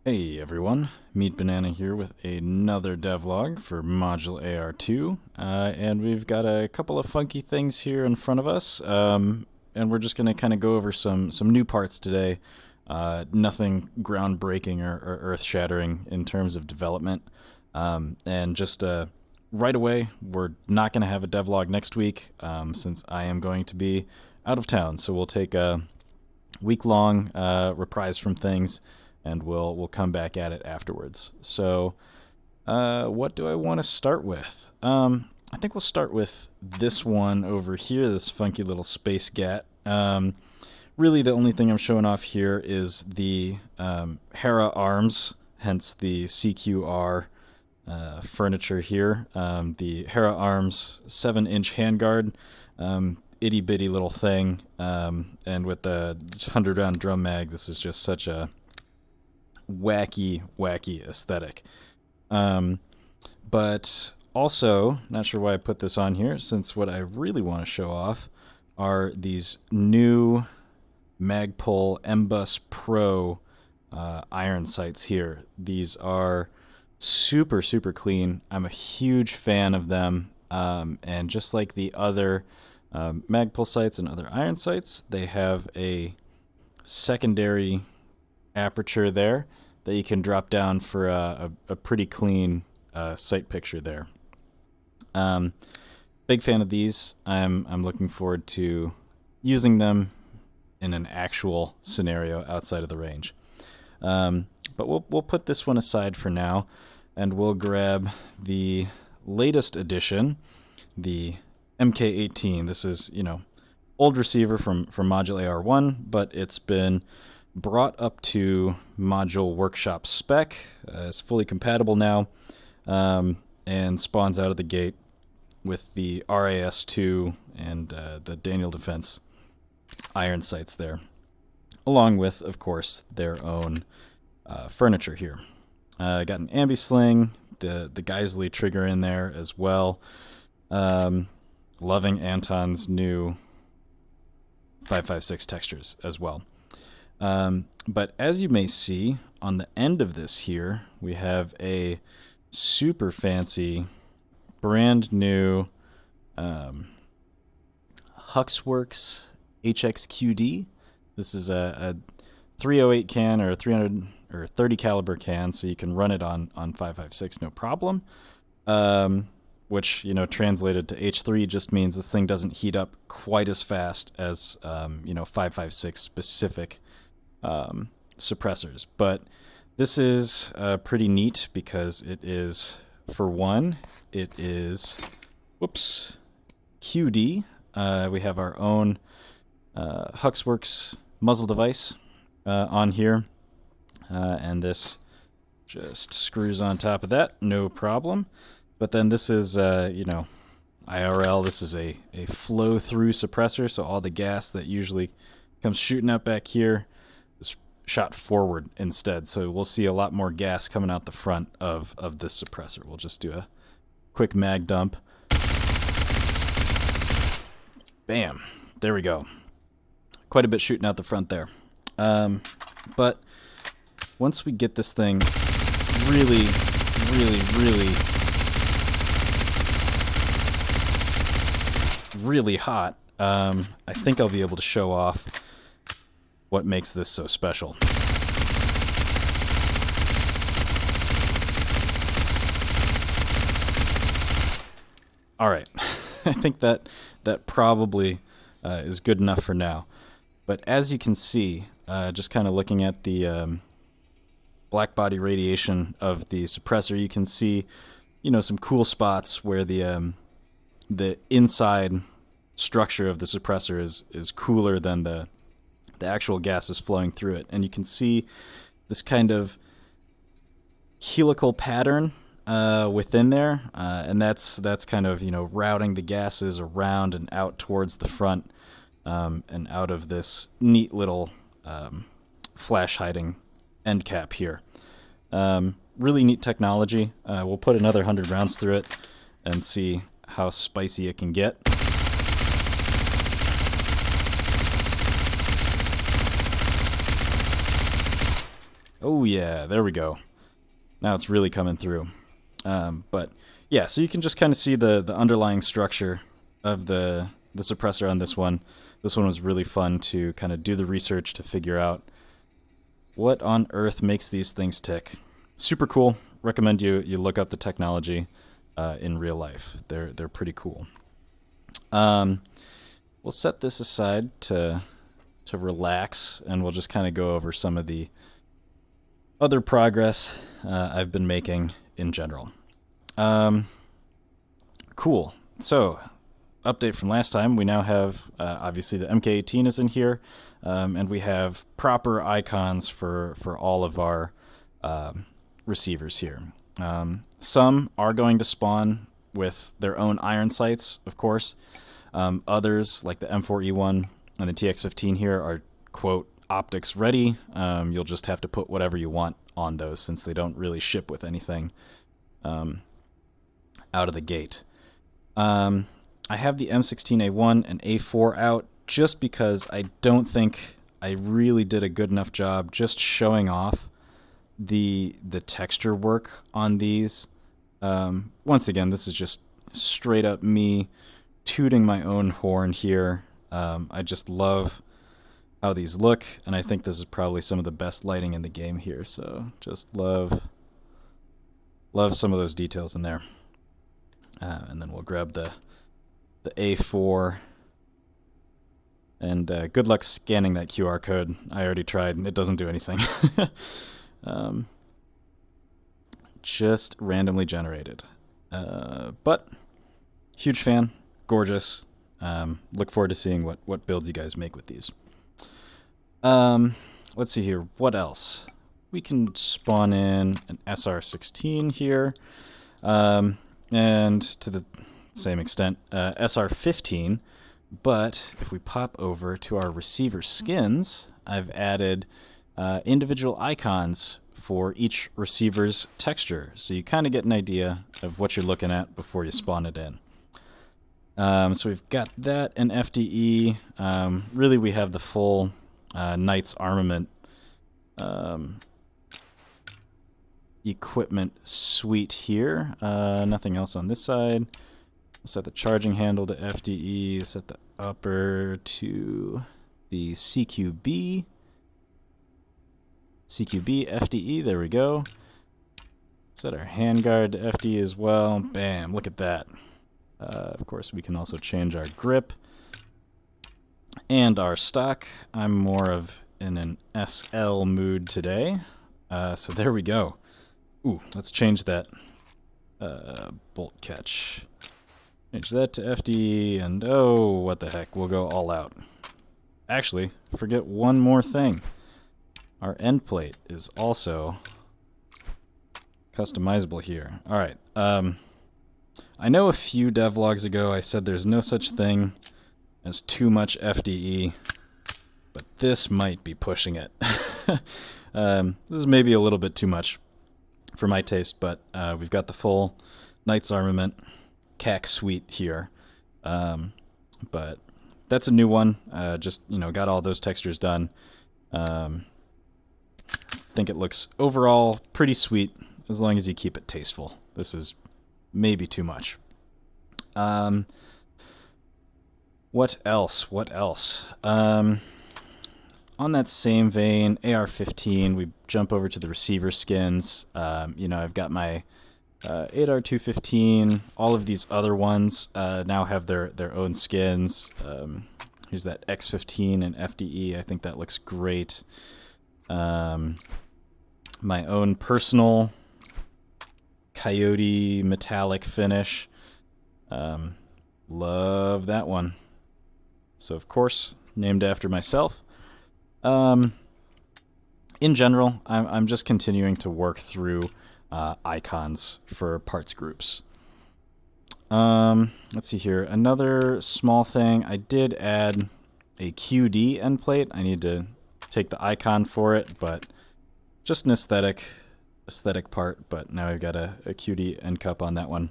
Hey everyone, Meat Banana here with another devlog for ModulAR2, and we've got a couple of funky things here in front of us, and we're just going to kind of go over some new parts today. Nothing groundbreaking or earth-shattering in terms of development, and just right away, we're not going to have a devlog next week since I am going to be out of town, so we'll take a week-long reprise from things and we'll come back at it afterwards. So, what do I want to start with? I think we'll start with this one over here, this funky little space gat. Really, the only thing I'm showing off here is the Hera arms, hence the CQR furniture here. The Hera arms 7-inch handguard, itty bitty little thing, and with the 100-round drum mag, this is just such a wacky aesthetic. But also, not sure why I put this on here, since what I really want to show off are these new Magpul M-Bus Pro iron sights here. These are super clean. I'm a huge fan of them, and just like the other Magpul sights and other iron sights, they have a secondary aperture there that you can drop down for a pretty clean sight picture there. Big fan of these. I'm looking forward to using them in an actual scenario outside of the range. But we'll put this one aside for now, and we'll grab the latest edition, the MK18. This is, old receiver from ModulAR1, but it's been brought up to Module Workshop spec. It's fully compatible now, and spawns out of the gate with the RAS2 and the Daniel Defense iron sights there, along with, of course, their own furniture here. Got an ambi sling, the Geisley trigger in there as well. Loving Anton's new 556 textures as well. But as you may see, on the end of this here, we have a super fancy, brand new HUXWRX HXQD. This is a 308 can or a 300 or 30 caliber can, so you can run it on 556 no problem. Which, translated to H3 just means this thing doesn't heat up quite as fast as 556 specific suppressors. But this is pretty neat because it is, for one, it is, QD. We have our own HUXWRX muzzle device on here, and this just screws on top of that, no problem. But then this is, IRL, this is a flow-through suppressor, so all the gas that usually comes shooting out back here is shot forward instead. So we'll see a lot more gas coming out the front of this suppressor. We'll just do a quick mag dump. Bam. There we go. Quite a bit shooting out the front there. But once we get this thing really hot, I think I'll be able to show off what makes this so special. All right, I think that probably is good enough for now. But as you can see, just kind of looking at the black body radiation of the suppressor, you can see, some cool spots where the inside structure of the suppressor is cooler than the actual gases flowing through it. And you can see this kind of helical pattern within there, and that's kind of, routing the gases around and out towards the front, and out of this neat little flash hiding end cap here. Really neat technology. We'll put another 100 rounds through it and see how spicy it can get. Oh yeah, there we go. Now it's really coming through. But yeah, so you can just kind of see the underlying structure of the suppressor on this one. This one was really fun to kind of do the research to figure out what on earth makes these things tick. Super cool. Recommend you look up the technology in real life. They're pretty cool. We'll set this aside to relax, and we'll just kind of go over some of the other progress I've been making in general. Cool. So, update from last time, we now have, obviously the MK18 is in here, and we have proper icons for all of our receivers here. Some are going to spawn with their own iron sights, of course. Others, like the M4E1 and the TX15 here, are, quote, optics ready. You'll just have to put whatever you want on those since they don't really ship with anything out of the gate. I have the M16A1 and A4 out just because I don't think I really did a good enough job just showing off the texture work on these. Once again, this is just straight up me tooting my own horn here. I just love how these look, and I think this is probably some of the best lighting in the game here, so just love some of those details in there. And then we'll grab the A4, and good luck scanning that QR code. I already tried, and it doesn't do anything. Just randomly generated. But, huge fan, gorgeous. Look forward to seeing what builds you guys make with these. Let's see here, what else? We can spawn in an SR16 here, and to the same extent, SR15, but if we pop over to our receiver skins, I've added individual icons for each receiver's texture, so you kind of get an idea of what you're looking at before you spawn it in. So we've got that in FDE. Really, we have the full Knight's Armament equipment suite here. Nothing else on this side. Set the charging handle to FDE. Set the upper to the CQB. CQB FDE. There we go. Set our handguard to FDE as well. Bam! Look at that. Of course, we can also change our grip and our stock. I'm more of in an SL mood today. So there we go. Ooh, let's change that bolt catch. Change that to FD, and oh, what the heck, we'll go all out. Actually, forget one more thing. Our end plate is also customizable here. Alright, I know a few devlogs ago I said there's no such thing as too much FDE, but this might be pushing it. This is maybe a little bit too much for my taste, but we've got the full Knight's Armament CAC suite here. But that's a new one. Just, got all those textures done. Think it looks overall pretty sweet as long as you keep it tasteful. This is maybe too much. What else? On that same vein, AR-15, we jump over to the receiver skins. I've got my AR-215. All of these other ones now have their own skins. Here's that X15 and FDE. I think that looks great. My own personal Coyote metallic finish. Love that one. So, of course, named after myself. In general, I'm just continuing to work through icons for parts groups. Let's see here. Another small thing. I did add a QD end plate. I need to take the icon for it, but just an aesthetic part. But now I've got a QD end cup on that one.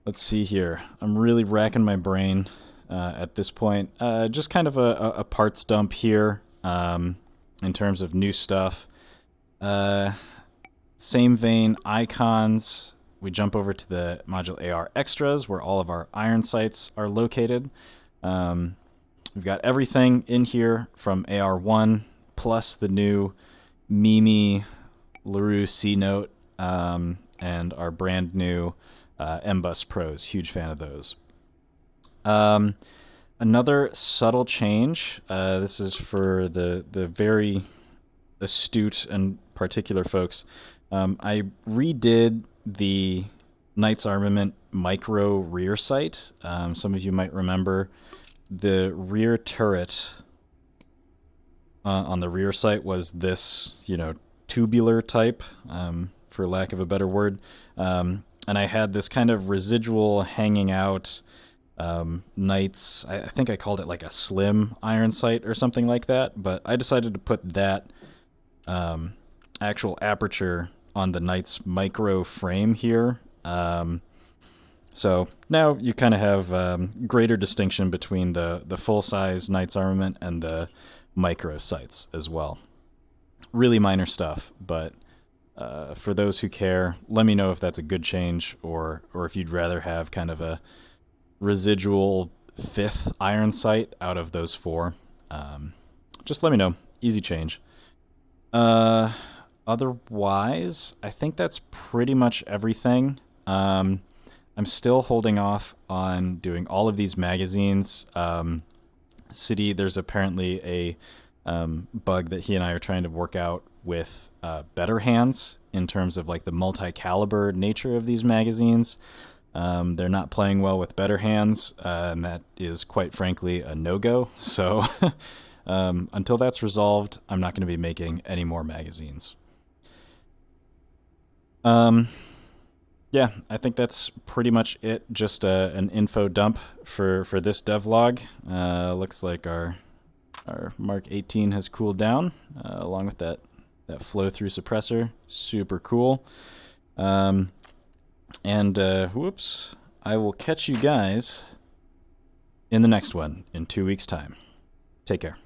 Let's see here. I'm really racking my brain at this point. Just kind of a parts dump here. in terms of new stuff. Same vein, icons. We jump over to the ModulAR extras where all of our iron sights are located. We've got everything in here from AR1 plus the new Mimi LaRue C-Note and our brand new MBus Pros. Huge fan of those. Another subtle change. This is for the very astute and particular folks. I redid the Knights Armament micro rear sight. Some of you might remember the rear turret on the rear sight was this, tubular type, for lack of a better word. And I had this kind of residual hanging out Knights. I think I called it like a slim iron sight or something like that, but I decided to put that actual aperture on the Knights micro frame here. So now you kind of have greater distinction between the full-size Knights Armament and the micro sights as well. Really minor stuff, but for those who care, let me know if that's a good change or if you'd rather have kind of a residual 5th iron sight out of those 4. Just let me know. Easy change. Otherwise, I think that's pretty much everything. I'm still holding off on doing all of these magazines. City, there's apparently a bug that he and I are trying to work out with better hands in terms of like the multi-caliber nature of these magazines. They're not playing well with better hands, and that is quite frankly a no-go. So until that's resolved, I'm not going to be making any more magazines. Yeah, I think that's pretty much it. Just an info dump for this devlog. Looks like our Mark 18 has cooled down, along with that flow-through suppressor. Super cool. Whoops, I will catch you guys in the next one in 2 weeks' time. Take care.